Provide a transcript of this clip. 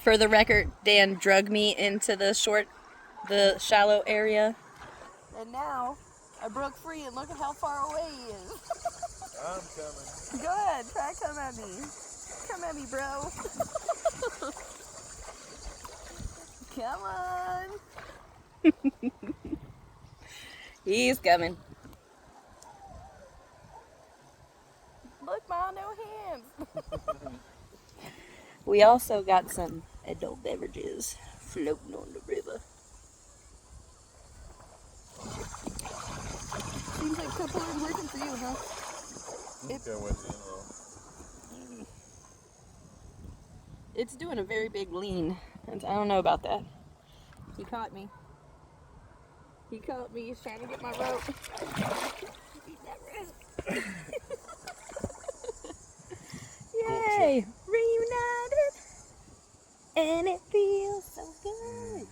For the record, Dan drug me into the shallow area. And now, I broke free and look at how far away he is. I'm coming. Go ahead, try come at me. Come at me, bro. Come on. He's coming. Look, Ma, no hands. We also got some adult beverages floating on the river. Seems like couple is working for you, huh? It's doing a very big lean. I don't know about that. He caught me. He caught me. He's trying to get my rope. Eat that rope. Yay! Reunited! And it feels so good.